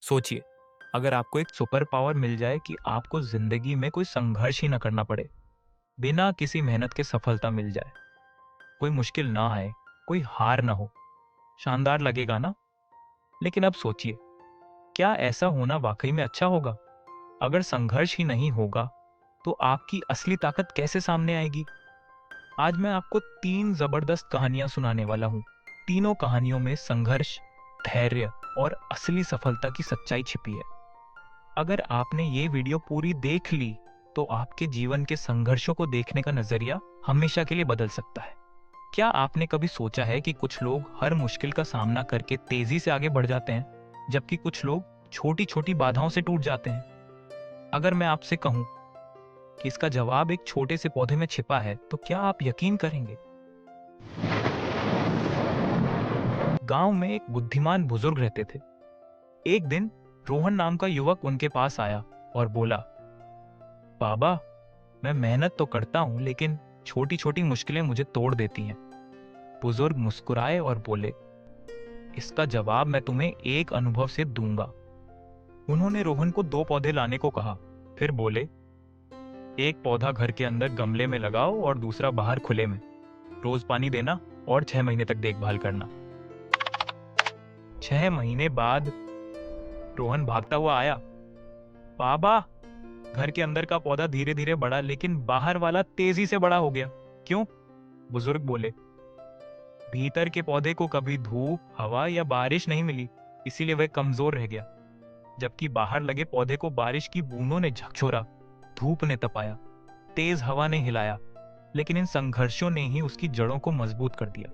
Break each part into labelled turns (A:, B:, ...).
A: सोचिए, अगर आपको एक सुपर पावर मिल जाए कि आपको जिंदगी में कोई संघर्ष ही ना करना पड़े, बिना किसी मेहनत के सफलता मिल जाए, कोई मुश्किल ना आए, कोई हार ना हो, शानदार लगेगा ना? लेकिन अब सोचिए, क्या ऐसा होना वाकई में अच्छा होगा? अगर संघर्ष ही नहीं होगा, तो आपकी असली ताकत कैसे सामने आएगी? आज मैं आपको 3 जबरदस्त कहानियां सुनाने वाला हूं। तीनों कहानियों में संघर्ष, धैर्य और असली सफलता की सच्चाई छिपी है। अगर आपने ये वीडियो पूरी देख ली, तो आपके जीवन के संघर्षों को देखने का नजरिया हमेशा के लिए बदल सकता है। क्या आपने कभी सोचा है कि कुछ लोग हर मुश्किल का सामना करके तेजी से आगे बढ़ जाते हैं, जबकि कुछ लोग छोटी छोटी बाधाओं से टूट जाते हैं? अगर मैं आपसे कहूं कि इसका जवाब एक छोटे से पौधे में छिपा है, तो क्या आप यकीन करेंगे? गांव में एक बुद्धिमान बुजुर्ग रहते थे। एक दिन रोहन नाम का युवक उनके पास आया और बोला, बाबा, मैं मेहनत तो करता हूं, लेकिन छोटी छोटी मुश्किलें मुझे तोड़ देती हैं। बुजुर्ग मुस्कुराए और बोले, इसका जवाब मैं तुम्हें एक अनुभव से दूंगा। उन्होंने रोहन को 2 पौधे लाने को कहा। फिर बोले, एक पौधा घर के अंदर गमले में लगाओ और दूसरा बाहर खुले में। रोज पानी देना और 6 महीने तक देखभाल करना। 6 महीने बाद रोहन भागता हुआ आया। बाबा, घर के अंदर का पौधा धीरे धीरे बढ़ा, लेकिन बाहर वाला तेजी से बड़ा हो गया। क्यों? बुजुर्ग बोले, भीतर के पौधे को कभी धूप, हवा या बारिश नहीं मिली, इसीलिए वह कमजोर रह गया। जबकि बाहर लगे पौधे को बारिश की बूंदों ने झकझोरा, धूप ने तपाया, तेज हवा ने हिलाया, लेकिन इन संघर्षों ने ही उसकी जड़ों को मजबूत कर दिया।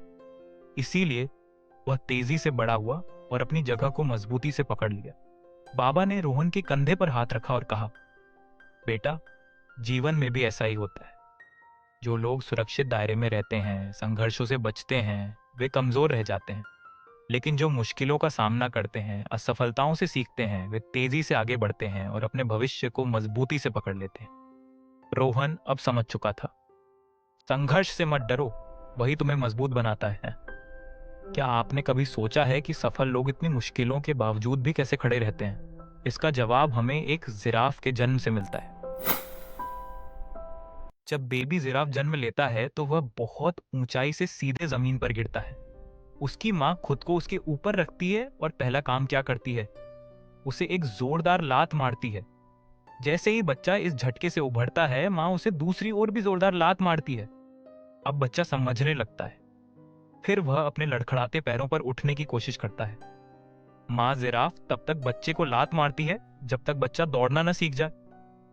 A: इसीलिए वह तेजी से बड़ा हुआ और अपनी जगह को मजबूती से पकड़ लिया। बाबा ने रोहन के कंधे पर हाथ रखा और कहा, बेटा, जीवन में भी ऐसा ही होता है। जो लोग सुरक्षित दायरे में रहते हैं, संघर्षों से बचते हैं, वे कमजोर रह जाते हैं। लेकिन जो मुश्किलों का सामना करते हैं, असफलताओं से सीखते हैं, वे तेजी से आगे बढ़ते हैं और अपने भविष्य को मजबूती से पकड़ लेते हैं। रोहन अब समझ चुका था, संघर्ष से मत डरो, वही तुम्हें मजबूत बनाता है। क्या आपने कभी सोचा है कि सफल लोग इतनी मुश्किलों के बावजूद भी कैसे खड़े रहते हैं? इसका जवाब हमें एक जिराफ के जन्म से मिलता है। जब बेबी जिराफ जन्म लेता है, तो वह बहुत ऊंचाई से सीधे जमीन पर गिरता है। उसकी माँ खुद को उसके ऊपर रखती है और पहला काम क्या करती है? उसे एक जोरदार लात मारती है। जैसे ही बच्चा इस झटके से उभरता है, माँ उसे दूसरी ओर भी जोरदार लात मारती है। अब बच्चा समझने लगता है। फिर वह अपने लड़खड़ाते पैरों पर उठने की कोशिश करता है। माँ जिराफ तब तक बच्चे को लात मारती है जब तक बच्चा दौड़ना न सीख जाए।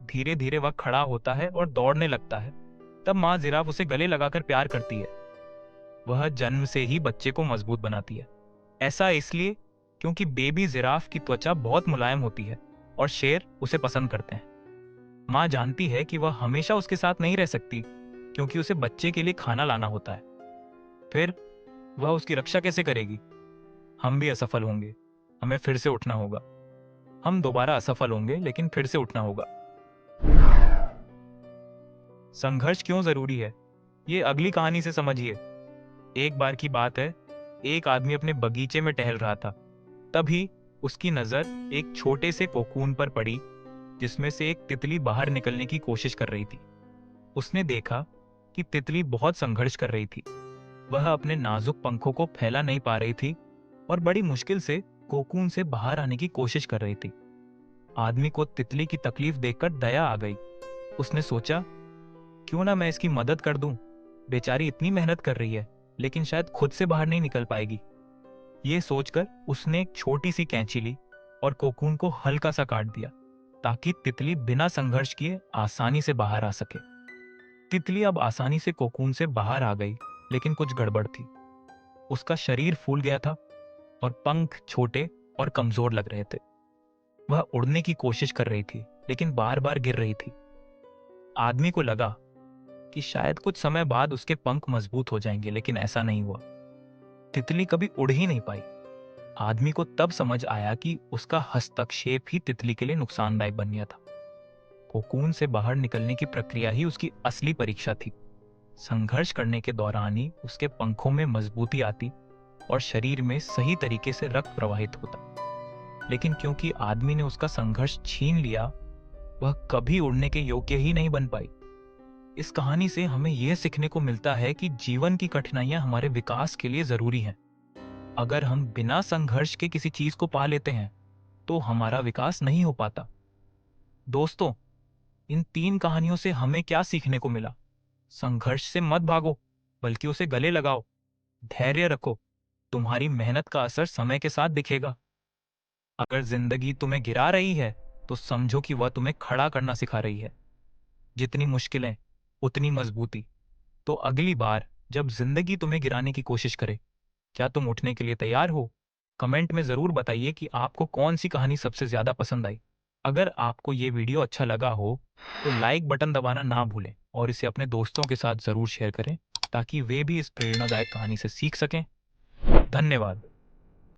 A: धीरे धीरे वह खड़ा होता है और दौड़ने लगता है। तब माँ जिराफ उसे गले लगाकर प्यार करती है। वह जन्म से ही बच्चे को मजबूत बनाती है। ऐसा इसलिए क्योंकि बेबी जिराफ की त्वचा बहुत मुलायम होती है और शेर उसे पसंद करते हैं। माँ जानती है कि वह हमेशा उसके साथ नहीं रह सकती, क्योंकि उसे बच्चे के लिए खाना लाना होता है। फिर वह उसकी रक्षा कैसे करेगी? हम भी असफल होंगे, हमें फिर से उठना होगा। हम दोबारा असफल होंगे, लेकिन फिर से उठना होगा। संघर्ष क्यों जरूरी है, ये अगली कहानी से समझिए। एक बार की बात है, एक आदमी अपने बगीचे में टहल रहा था। तभी उसकी नजर एक छोटे से कोकून पर पड़ी, जिसमें से एक तितली बाहर निकलने की कोशिश कर रही थी। उसने देखा कि तितली बहुत संघर्ष कर रही थी। वह अपने नाजुक पंखों को फैला नहीं पा रही थी और बड़ी मुश्किल से कोकून से बाहर आने की कोशिश कर रही थी। आदमी को तितली की तकलीफ देखकर दया आ गई। उसने सोचा, क्यों ना मैं इसकी मदद कर दूं। बेचारी इतनी मेहनत कर रही है, लेकिन शायद खुद से बाहर नहीं निकल पाएगी। ये सोचकर उसने एक छोटी सी कैंची ली और कोकून को हल्का सा काट दिया, ताकि तितली बिना संघर्ष किए आसानी से बाहर आ सके। तितली अब आसानी से कोकून से बाहर आ गई, लेकिन कुछ गड़बड़ थी। उसका शरीर फूल गया था और पंख छोटे और कमजोर लग रहे थे। वह उड़ने की कोशिश कर रही थी, लेकिन बार बार गिर रही थी। आदमी को लगा कि शायद कुछ समय बाद उसके पंख मजबूत हो जाएंगे, लेकिन ऐसा नहीं हुआ। तितली कभी उड़ ही नहीं पाई। आदमी को तब समझ आया कि उसका हस्तक्षेप ही तितली के लिए नुकसानदायक बन गया था। कोकून से बाहर निकलने की प्रक्रिया ही उसकी असली परीक्षा थी। संघर्ष करने के दौरान ही उसके पंखों में मजबूती आती और शरीर में सही तरीके से रक्त प्रवाहित होता। लेकिन क्योंकि आदमी ने उसका संघर्ष छीन लिया, वह कभी उड़ने के योग्य ही नहीं बन पाई। इस कहानी से हमें यह सीखने को मिलता है कि जीवन की कठिनाइयां हमारे विकास के लिए जरूरी हैं। अगर हम बिना संघर्ष के किसी चीज को पा लेते हैं तो हमारा विकास नहीं हो पाता। दोस्तों, इन 3 कहानियों से हमें क्या सीखने को मिला? संघर्ष से मत भागो, बल्कि उसे गले लगाओ। धैर्य रखो, तुम्हारी मेहनत का असर समय के साथ दिखेगा। अगर जिंदगी तुम्हें गिरा रही है तो समझो कि वह तुम्हें खड़ा करना सिखा रही है। जितनी मुश्किलें उतनी मजबूती। तो अगली बार जब जिंदगी तुम्हें गिराने की कोशिश करे, क्या तुम उठने के लिए तैयार हो? कमेंट में जरूर बताइए कि आपको कौन सी कहानी सबसे ज्यादा पसंद आई। अगर आपको ये वीडियो अच्छा लगा हो तो लाइक बटन दबाना ना भूलें और इसे अपने दोस्तों के साथ जरूर शेयर करें ताकि वे भी इस प्रेरणादायक कहानी से सीख सकें। धन्यवाद।